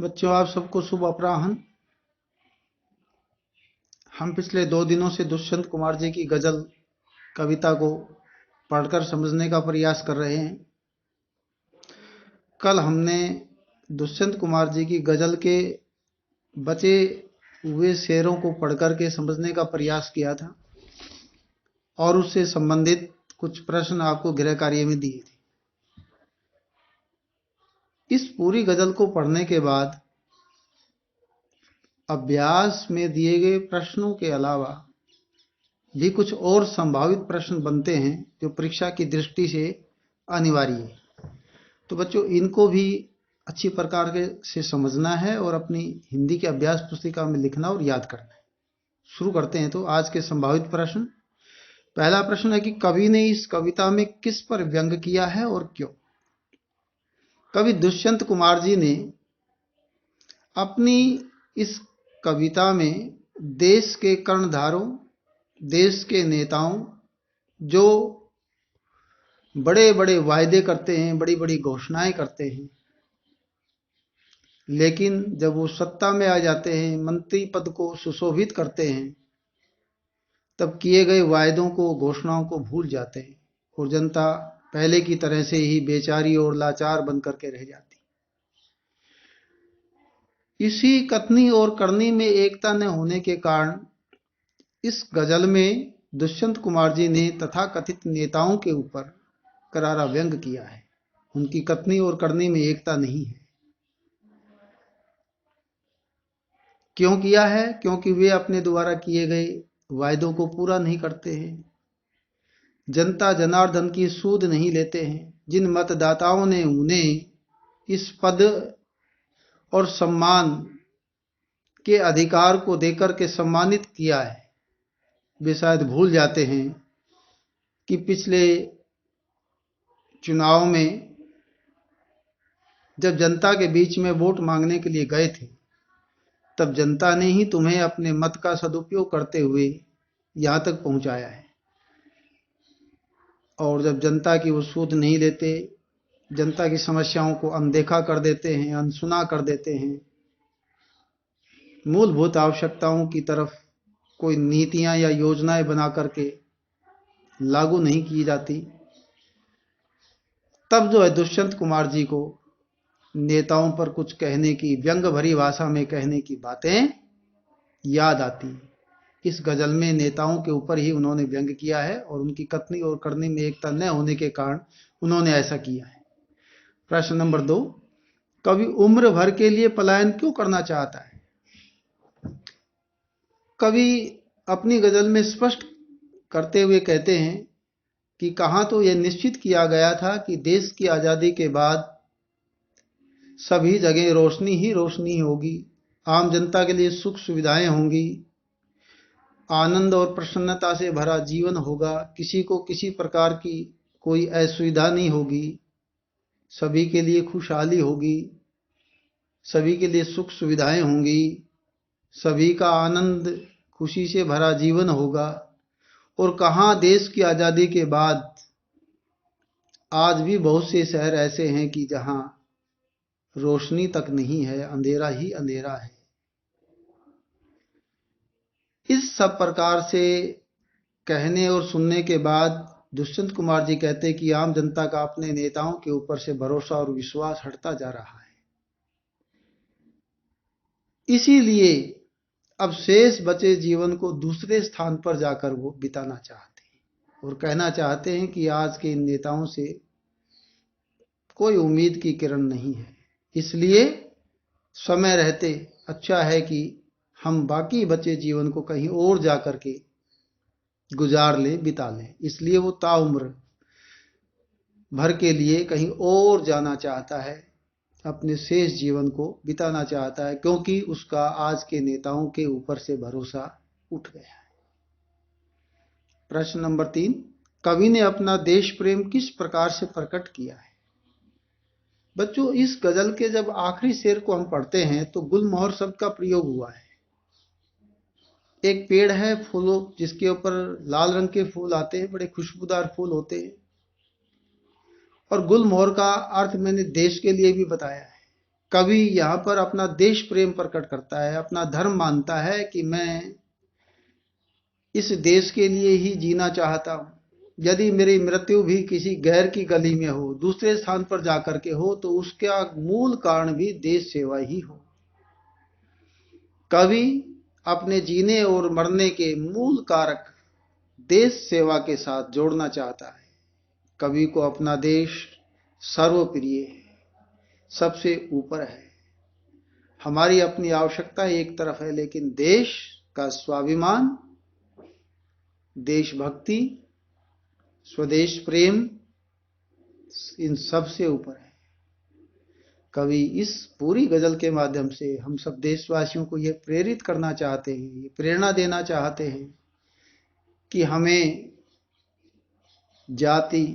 बच्चों, आप सबको शुभ अपराह्न। हम पिछले 2 दिनों से दुष्यंत कुमार जी की गजल कविता को पढ़कर समझने का प्रयास कर रहे हैं। कल हमने दुष्यंत कुमार जी की गजल के बचे हुए शेरों को पढ़कर के समझने का प्रयास किया था और उससे संबंधित कुछ प्रश्न आपको गृह कार्य में दिए थे। इस पूरी गजल को पढ़ने के बाद अभ्यास में दिए गए प्रश्नों के अलावा भी कुछ और संभावित प्रश्न बनते हैं जो परीक्षा की दृष्टि से अनिवार्य है। तो बच्चों, इनको भी अच्छी प्रकार से समझना है और अपनी हिंदी के अभ्यास पुस्तिका में लिखना और याद करना है। शुरू करते हैं। तो आज के संभावित प्रश्न, पहला प्रश्न है कि कवि ने इस कविता में किस पर व्यंग किया है और क्यों। कवि दुष्यंत कुमार जी ने अपनी इस कविता में देश के कर्णधारों, देश के नेताओं जो बड़े बड़े वायदे करते हैं, बड़ी बड़ी घोषणाएं करते हैं, लेकिन जब वो सत्ता में आ जाते हैं, मंत्री पद को सुशोभित करते हैं, तब किए गए वायदों को, घोषणाओं को भूल जाते हैं और जनता पहले की तरह से ही बेचारी और लाचार बन करके रह जाती। इसी कथनी और करनी में एकता न होने के कारण इस गजल में दुष्यंत कुमार जी ने तथाकथित नेताओं के ऊपर करारा व्यंग किया है। उनकी कथनी और करनी में एकता नहीं है। क्यों किया है? क्योंकि वे अपने द्वारा किए गए वायदों को पूरा नहीं करते हैं, जनता जनार्दन की सूद नहीं लेते हैं। जिन मतदाताओं ने उन्हें इस पद और सम्मान के अधिकार को देकर के सम्मानित किया है, वे शायद भूल जाते हैं कि पिछले चुनाव में जब जनता के बीच में वोट मांगने के लिए गए थे, तब जनता ने ही तुम्हें अपने मत का सदुपयोग करते हुए यहां तक पहुंचाया है। और जब जनता की वो सूद नहीं लेते, जनता की समस्याओं को अनदेखा कर देते हैं, अनसुना कर देते हैं, मूलभूत आवश्यकताओं की तरफ कोई नीतियां या योजनाएं बना करके लागू नहीं की जाती, तब जो है दुष्यंत कुमार जी को नेताओं पर कुछ कहने की, व्यंग भरी भाषा में कहने की बातें याद आती हैं। इस गजल में नेताओं के ऊपर ही उन्होंने व्यंग किया है और उनकी कथनी और करनी में एकता न होने के कारण उन्होंने ऐसा किया है। प्रश्न नंबर 2, कवि उम्र भर के लिए पलायन क्यों करना चाहता है? कवि अपनी गजल में स्पष्ट करते हुए कहते हैं कि कहां तो यह निश्चित किया गया था कि देश की आजादी के बाद सभी जगह रोशनी ही रोशनी होगी, आम जनता के लिए सुख सुविधाएं होंगी, आनंद और प्रसन्नता से भरा जीवन होगा, किसी को किसी प्रकार की कोई असुविधा नहीं होगी, सभी के लिए खुशहाली होगी, सभी के लिए सुख सुविधाएं होंगी, सभी का आनंद खुशी से भरा जीवन होगा। और कहां देश की आजादी के बाद आज भी बहुत से शहर ऐसे हैं कि जहां रोशनी तक नहीं है, अंधेरा ही अंधेरा है। इस सब प्रकार से कहने और सुनने के बाद दुष्यंत कुमार जी कहते कि आम जनता का अपने नेताओं के ऊपर से भरोसा और विश्वास हटता जा रहा है। इसीलिए अब शेष बचे जीवन को दूसरे स्थान पर जाकर वो बिताना चाहते हैं और कहना चाहते हैं कि आज के इन नेताओं से कोई उम्मीद की किरण नहीं है। इसलिए समय रहते अच्छा है कि हम बाकी बचे जीवन को कहीं और जाकर के गुजार लें, बिता लें। इसलिए वो ताउम्र भर के लिए कहीं और जाना चाहता है, अपने शेष जीवन को बिताना चाहता है, क्योंकि उसका आज के नेताओं के ऊपर से भरोसा उठ गया है। प्रश्न नंबर 3, कवि ने अपना देश प्रेम किस प्रकार से प्रकट किया है? बच्चों, इस गजल के जब आखिरी शेर को हम पढ़ते हैं तो गुलमोहर शब्द का प्रयोग हुआ है। एक पेड़ है फूलों जिसके ऊपर लाल रंग के फूल आते हैं, बड़े खुशबूदार फूल होते हैं। और गुलमोहर का अर्थ मैंने देश के लिए भी बताया है। कवि यहाँ पर अपना देश प्रेम प्रकट करता है, अपना धर्म मानता है कि मैं इस देश के लिए ही जीना चाहता हूँ। यदि मेरी मृत्यु भी किसी गैर की गली में हो, दूसरे स्थान पर जाकर के हो, तो उसका मूल कारण भी देश सेवा ही हो। कवि अपने जीने और मरने के मूल कारक देश सेवा के साथ जोड़ना चाहता है। कवि को अपना देश सर्वप्रिय है, सबसे ऊपर है। हमारी अपनी आवश्यकता एक तरफ है, लेकिन देश का स्वाभिमान, देशभक्ति, स्वदेश प्रेम इन सब से ऊपर है। कवि इस पूरी गजल के माध्यम से हम सब देशवासियों को यह प्रेरित करना चाहते हैं, ये प्रेरणा देना चाहते हैं कि हमें जाति,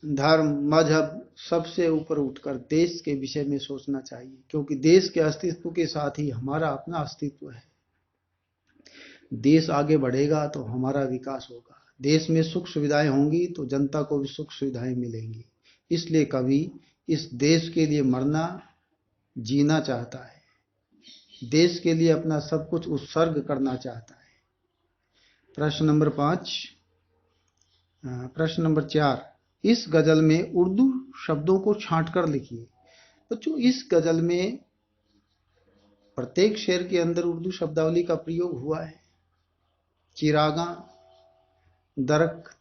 धर्म, मजहब सबसे ऊपर उठकर देश के विषय में सोचना चाहिए, क्योंकि देश के अस्तित्व के साथ ही हमारा अपना अस्तित्व है। देश आगे बढ़ेगा तो हमारा विकास होगा। देश में सुख सुविधाएं होंगी तो जनता को भी सुख सुविधाएं मिलेंगी। इसलिए कवि इस देश के लिए मरना, जीना चाहता है, देश के लिए अपना सब कुछ उत्सर्ग करना चाहता है। प्रश्न नंबर 5। प्रश्न नंबर 4, इस गजल में उर्दू शब्दों को छांटकर लिखिए। बच्चों, इस गजल में प्रत्येक शेर के अंदर उर्दू शब्दावली का प्रयोग हुआ है। चिरागा, दरख्त,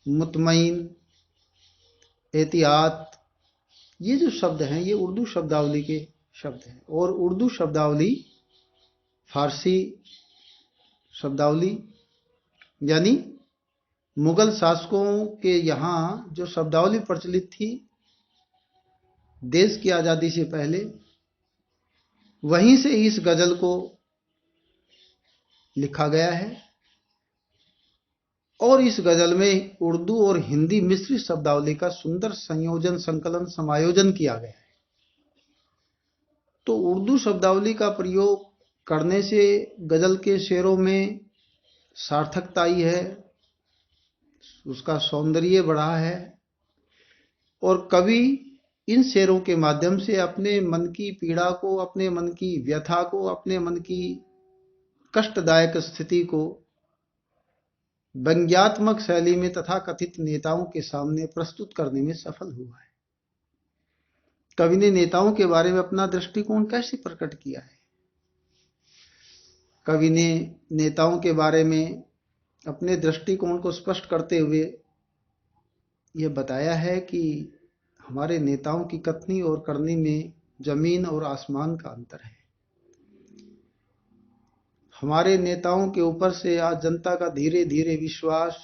मुतमईन, एहतियात, ये जो शब्द हैं ये उर्दू शब्दावली के शब्द हैं। और उर्दू शब्दावली फारसी शब्दावली यानी मुगल शासकों के यहाँ जो शब्दावली प्रचलित थी देश की आज़ादी से पहले, वहीं से इस गजल को लिखा गया है। और इस गजल में उर्दू और हिंदी मिश्रित शब्दावली का सुंदर संयोजन, संकलन, समायोजन किया गया है। तो उर्दू शब्दावली का प्रयोग करने से गजल के शेरों में सार्थकता आई है, उसका सौंदर्य बढ़ा है। और कवि इन शेरों के माध्यम से अपने मन की पीड़ा को, अपने मन की व्यथा को, अपने मन की कष्टदायक स्थिति को व्यंग्यात्मक शैली में तथाकथित नेताओं के सामने प्रस्तुत करने में सफल हुआ है। कवि ने नेताओं के बारे में अपना दृष्टिकोण कैसे प्रकट किया है? कवि ने नेताओं के बारे में अपने दृष्टिकोण को स्पष्ट करते हुए यह बताया है कि हमारे नेताओं की कथनी और करनी में जमीन और आसमान का अंतर है। हमारे नेताओं के ऊपर से आज जनता का धीरे धीरे विश्वास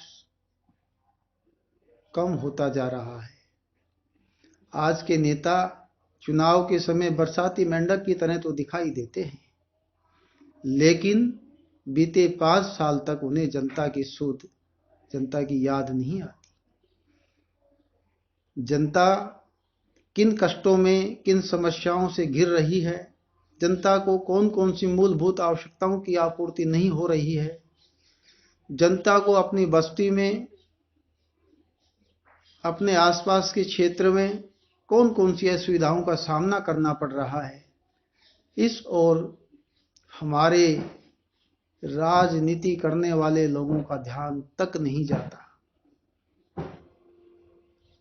कम होता जा रहा है। आज के नेता चुनाव के समय बरसाती मेंढक की तरह तो दिखाई देते हैं, लेकिन बीते 5 साल तक उन्हें जनता की सुध, जनता की याद नहीं आती। जनता किन कष्टों में, किन समस्याओं से घिर रही है, जनता को कौन कौन सी मूलभूत आवश्यकताओं की आपूर्ति नहीं हो रही है, जनता को अपनी बस्ती में, अपने आसपास के क्षेत्र में कौन कौन सी असुविधाओं का सामना करना पड़ रहा है, इस ओर हमारे राजनीति करने वाले लोगों का ध्यान तक नहीं जाता।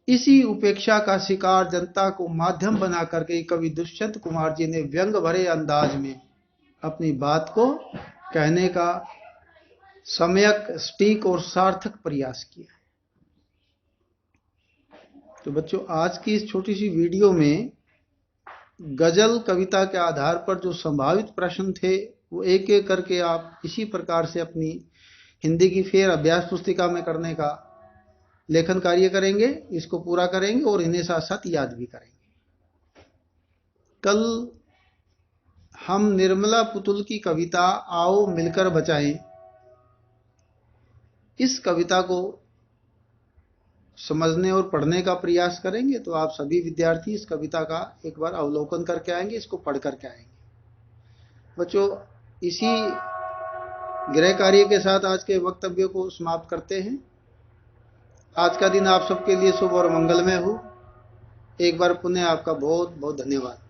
इसी उपेक्षा का शिकार जनता को माध्यम बना करके कवि दुष्यंत कुमार जी ने व्यंग भरे अंदाज में अपनी बात को कहने का सम्यक, सटीक और सार्थक प्रयास किया है। तो बच्चों, आज की इस छोटी सी वीडियो में गजल कविता के आधार पर जो संभावित प्रश्न थे वो एक एक करके आप इसी प्रकार से अपनी हिंदी की फेर अभ्यास पुस्तिका में करने का लेखन कार्य करेंगे, इसको पूरा करेंगे और इन्हें साथ साथ याद भी करेंगे। कल हम निर्मला पुतुल की कविता आओ मिलकर बचाएं, इस कविता को समझने और पढ़ने का प्रयास करेंगे। तो आप सभी विद्यार्थी इस कविता का एक बार अवलोकन करके आएंगे, इसको पढ़ करके आएंगे। बच्चों, इसी गृह कार्य के साथ आज के वक्तव्य को समाप्त करते हैं। आज का दिन आप सबके लिए शुभ और मंगलमय हो। एक बार पुनः आपका बहुत बहुत धन्यवाद।